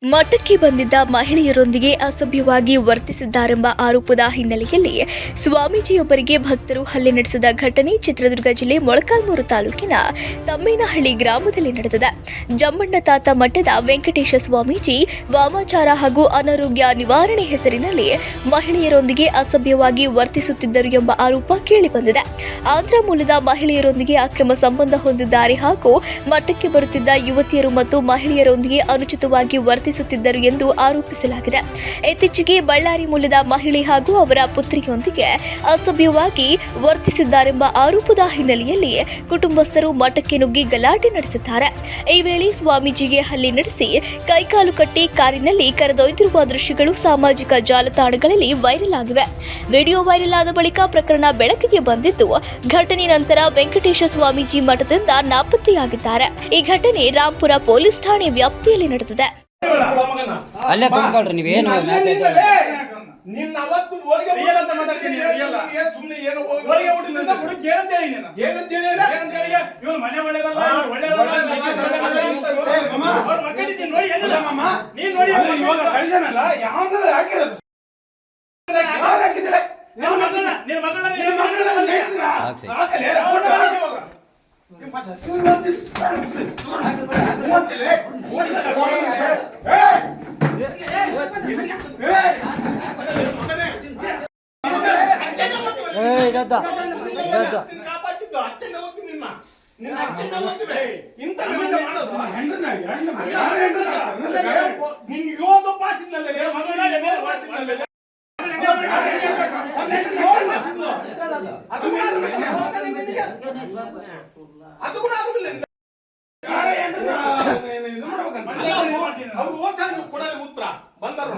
ಮಠಕ್ಕೆ ಬಂದಿದ್ದ ಮಹಿಳೆಯರೊಂದಿಗೆ ಅಸಭ್ಯವಾಗಿ ವರ್ತಿಸಿದ್ದಾರೆಂಬ ಆರೋಪದ ಹಿನ್ನೆಲೆಯಲ್ಲಿ ಸ್ವಾಮೀಜಿಯೊಬ್ಬರಿಗೆ ಭಕ್ತರು ಹಲ್ಲೆ ನಡೆಸಿದ ಘಟನೆ ಚಿತ್ರದುರ್ಗ ಜಿಲ್ಲೆ ಮೊಳಕಾಲ್ಮೂರು ತಾಲೂಕಿನ ತಮ್ಮೇನಹಳ್ಳಿ ಗ್ರಾಮದಲ್ಲಿ ನಡೆದಿದೆ. ಜಮ್ಮಣ್ಣ ತಾತ ಮಠದ ವೆಂಕಟೇಶ ಸ್ವಾಮೀಜಿ ವಾಮಾಚಾರ ಹಾಗೂ ಅನಾರೋಗ್ಯ ನಿವಾರಣೆ ಹೆಸರಿನಲ್ಲಿ ಮಹಿಳೆಯರೊಂದಿಗೆ ಅಸಭ್ಯವಾಗಿ ವರ್ತಿಸುತ್ತಿದ್ದರು ಎಂಬ ಆರೋಪ ಕೇಳಿಬಂದಿದೆ. ಆಂಧ್ರ ಮೂಲದ ಮಹಿಳೆಯರೊಂದಿಗೆ ಅಕ್ರಮ ಸಂಬಂಧ ಹೊಂದಿದ್ದಾರೆ ಹಾಗೂ ಮಠಕ್ಕೆ ಬರುತ್ತಿದ್ದ ಯುವತಿಯರು ಮತ್ತು ಮಹಿಳೆಯರೊಂದಿಗೆ ಅನುಚಿತವಾಗಿ ವರ್ತಿಸುತ್ತಿದ್ದರು ಎಂದು ಆರೋಪಿಸಲಾಗಿದೆ. ಇತ್ತೀಚೆಗೆ ಬಳ್ಳಾರಿ ಮೂಲದ ಮಹಿಳೆ ಹಾಗೂ ಅವರ ಪುತ್ರಿಯೊಂದಿಗೆ ಅಸಭ್ಯವಾಗಿ ವರ್ತಿಸಿದ್ದಾರೆಂಬ ಆರೋಪದ ಹಿನ್ನೆಲೆಯಲ್ಲಿ ಕುಟುಂಬಸ್ಥರು ಮಠಕ್ಕೆ ನುಗ್ಗಿ ಗಲಾಟೆ ನಡೆಸಿದ್ದಾರೆ. ಈ ವೇಳೆ ಸ್ವಾಮೀಜಿಗೆ ಹಲ್ಲೆ ನಡೆಸಿ ಕೈಕಾಲು ಕಟ್ಟಿ ಕಾರಿನಲ್ಲಿ ಕರೆದೊಯ್ದಿರುವ ದೃಶ್ಯಗಳು ಸಾಮಾಜಿಕ ಜಾಲತಾಣಗಳಲ್ಲಿ ವೈರಲ್ ಆಗಿವೆ. ವಿಡಿಯೋ ವೈರಲ್ ಆದ ಬಳಿಕ ಪ್ರಕರಣ ಬೆಳಕಿಗೆ ಬಂದಿದ್ದು, ಘಟನೆ ನಂತರ ವೆಂಕಟೇಶ ಸ್ವಾಮೀಜಿ ಮಠದಿಂದ ನಾಪತ್ತೆಯಾಗಿದ್ದಾರೆ. ಈ ಘಟನೆ ರಾಂಪುರ ಪೊಲೀಸ್ ಠಾಣೆ ವ್ಯಾಪ್ತಿಯಲ್ಲಿ ನಡೆದಿದೆ. ಅಲ್ಲೇ ಕುಂತ್ಕೊಳ್ರಿ ನೀವೇನು ನಿನ್ನ ಅವತ್ತು ಹೋಳಿಗೆ ಮಾತಾಡ್ತೀನಿ ಸುಮ್ಮನೆ ಏನು ಹೋಳಿಗೆ ಊಟದಿಂದ ಹುಡುಗಿ ಏನಂತ ಹೇಳಿ ನೀನು ಏನಂತ ಹೇಳಿ ಇವ್ರು ಮನೆ ಒಳ್ಳೆದಲ್ಲ ಅವ್ರ ಮಕ್ಕಳಿದ್ದೀನಿ ನೋಡಿ ಏನಿಲ್ಲ ಮಾಮ ನೀನ್ ನೋಡಿ ಇವಾಗ ಕಳಿಸನಲ್ಲ ಯಾವ್ದು ಹಾಕಿರೋದು ಹಾಕಿದ್ರೆ ನಿನ್ನ ಮಗಳನ್ನ ಅದು ಕೂಡ ಆಗುದಿಲ್ಲ. ಅವ್ರು ಹೋದ ಕೊಡಲಿ ಉತ್ತರ ಬಂದರು.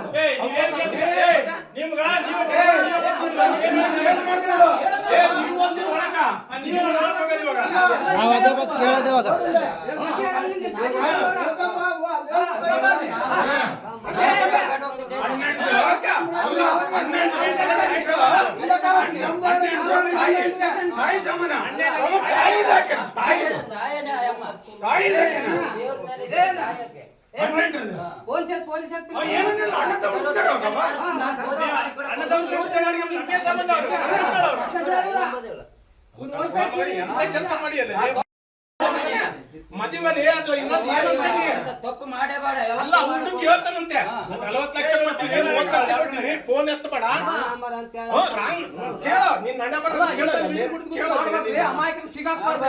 ಕೆಲಸ ಮಾಡಿ ಮದುವೆ ಅಥವಾ ಇನ್ನೊಂದು ತಪ್ಪು ಮಾಡೇಬೇಡ. ಅಲ್ಲ ಹುಡುಗಿ ಹೇಳ್ತಾನಂತೆ 40 ಲಕ್ಷ ಕೊಟ್ಟಿನಿ 30 ಲಕ್ಷ ಕೊಟ್ಟಿನಿ ಫೋನ್ ಎತ್ತಬೇಡ ಕೇಳ ನಿನ್ನ ಹಣೆ ಬರ ಅಮಾಯಕರು ಸಿಗಾಕ್ಬಾರ್ದು.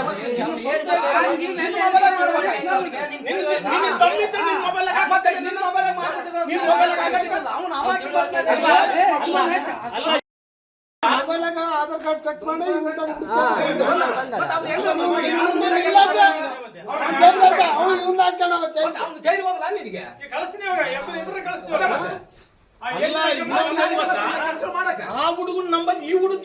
ಆಧಾರ್ ಕಾರ್ಡ್ ಚೆಕ್ ಮಾಡಿ ಆ ಹುಡುಗನ ನಂಬರ್ ಈ ಹುಡುಗ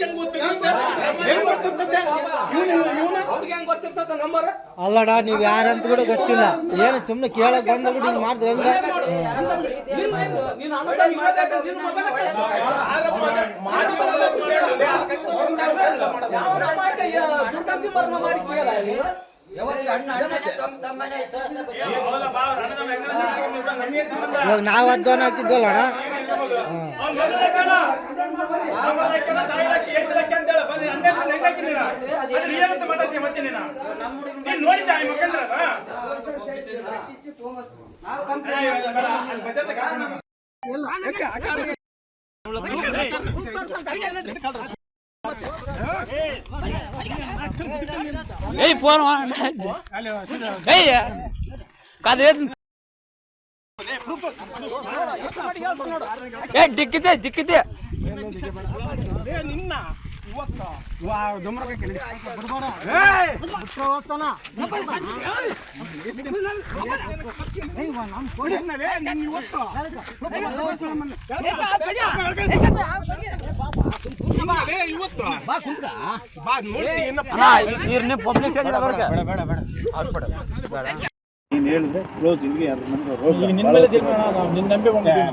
ಹೆಂಗ್ ಗೊತ್ತಿರ್ತದೆ ನಂಬರ್ ಅಲ್ಲಡ ನೀವ್ ಯಾರಂತ ಕೂಡ ಗೊತ್ತಿಲ್ಲ. ಏನು ಸುಮ್ನೆ ಕೇಳಕ್ ಬಂದ್ಬಿಟ್ಟು ಹಿಂಗ್ ಮಾಡಿದ್ರೆ ಇವಾಗ ನಾವ್ ಅಧ್ವಾನ ಆಗ್ತಿದ್ವಲ್ಲ ಅಣ್ಣ. ಏಯ್ ಫೋನ್ ಏಯ್ ಕಾದು ಏ ದಿಕ್ಕಿದೆ ನಿನ್ನ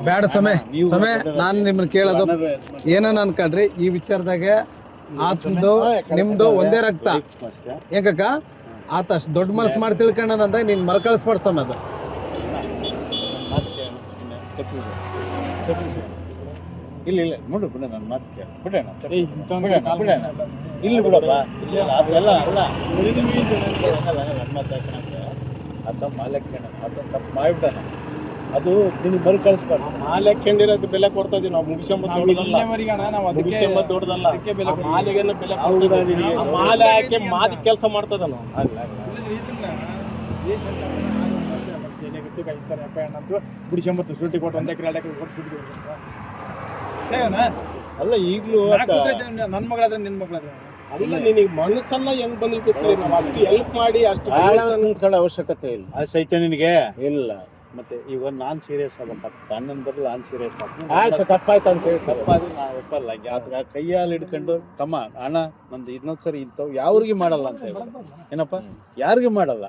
ಬೇಡ ಸಮಯ ನಾನು ನಿಮ್ಮನ್ನ ಕೇಳೋದು ಏನನ್ನ ಅನ್ಕಳ್ರಿ ಈ ವಿಚಾರದಾಗ ಆತಂದು ನಿಮ್ದು ಒಂದೇ ರಕ್ತ ಹೆಂಗಕ್ಕ ಆತ ಅಷ್ಟು ದೊಡ್ಡ ಮನಸ್ಸು ಮಾಡಿ ತಿಳ್ಕೊಂಡಂದಾಗ ನೀನ್ ಮರ್ಕಳಿಸ್ಬಾರ್ದು ಸಮಯ ಇಲ್ಲ ಇಲ್ಲ ನೋಡು ಬಿಡ ನನ್ನ ಮಾತು ಕೇಳಿ ಬಿಡೋಣ ಬಿಡೋಣ ಇಲ್ಲಿ ಬಿಡಪ್ಪ ಇಲ್ಲ ಅದೆಲ್ಲ ಅಲ್ಲ ನನ್ನ ಮಾತು ಹಾಕೋಣ ಆತ ಮಾಲಕ್ಯಣ ಆತ ತಪ್ಪು ಮಾಡಿಬಿಡೋಣ ಅದು ನಿನಗೆ ಬರೀ ಕಳಿಸ್ಬಾರ್ದು ಮಾಲಕ್ಯಂಡಿರೋದು ಬೆಲೆ ಕೊಡ್ತಾ ಇದೀವಿ ನಾವು ಮುಗಿಸ್ಕೊಂಬತ್ತು ದೊಡ್ಡದಲ್ಲ ಮಾಲೆಗೆಲ್ಲ ಬೆಲೆ ಮಾಲೆ ಹಾಕಿ ಮಾದಿ ಕೆಲಸ ಮಾಡ್ತದ ನಾವು ಬಿಡಿಸ್ಕೊಂಬತ್ತು ಶೂಟಿ ಕೊಟ್ಟು 1 ಎಕರೆ 2 ಎಕರೆ ಕೊಟ್ಟು ಶೂಟಿ ಅಲ್ಲ ಈಗಲೂ ನನ್ನ ಮಗಳಾದ್ರೆ ನಿನ್ನ ಮಗಳಾದ್ರೆ ಅಲ್ಲ ನಿನಗೆ ಮನಸ್ಸನ್ನ ಹೆಂಗ್ ಬಂದಿತ್ತು ನಾವು ಅಷ್ಟು ಹೆಲ್ಪ್ ಮಾಡಿ ಅಷ್ಟು ನಿಂತ್ಕೊಳ್ಳೋ ಅವಶ್ಯಕತೆ ಇಲ್ಲ ಆ ಸಹಿತ ನಿನಗೆ ಇಲ್ಲ ಮತ್ತೆ ಈಗ ನಾನು ಸೀರಿಯಸ್ ಆಗ್ಬೇಕಾಗ್ತದೆ ಅಣ್ಣನ ಬರಲು ನಾನು ಸೀರಿಯಸ್ ಆಗ್ತೀನಿ ಆಯ್ತು ತಪ್ಪಾಯ್ತು ಅಂತ ಹೇಳಿ ತಪ್ಪಾದ್ರೆ ನಾನು ಒಪ್ಪಲ್ಲ ಆತ ಕೈಯಲ್ಲಿ ಹಿಡ್ಕೊಂಡು ತಮ್ಮ ಅಣ್ಣ ನಂದು ಇನ್ನೊಂದ್ಸರಿ ಇಂಥವು ಯಾವ್ರಿಗೆ ಮಾಡಲ್ಲ ಅಂತ ಹೇಳಿ ಏನಪ್ಪ ಯಾರಿಗೂ ಮಾಡಲ್ಲ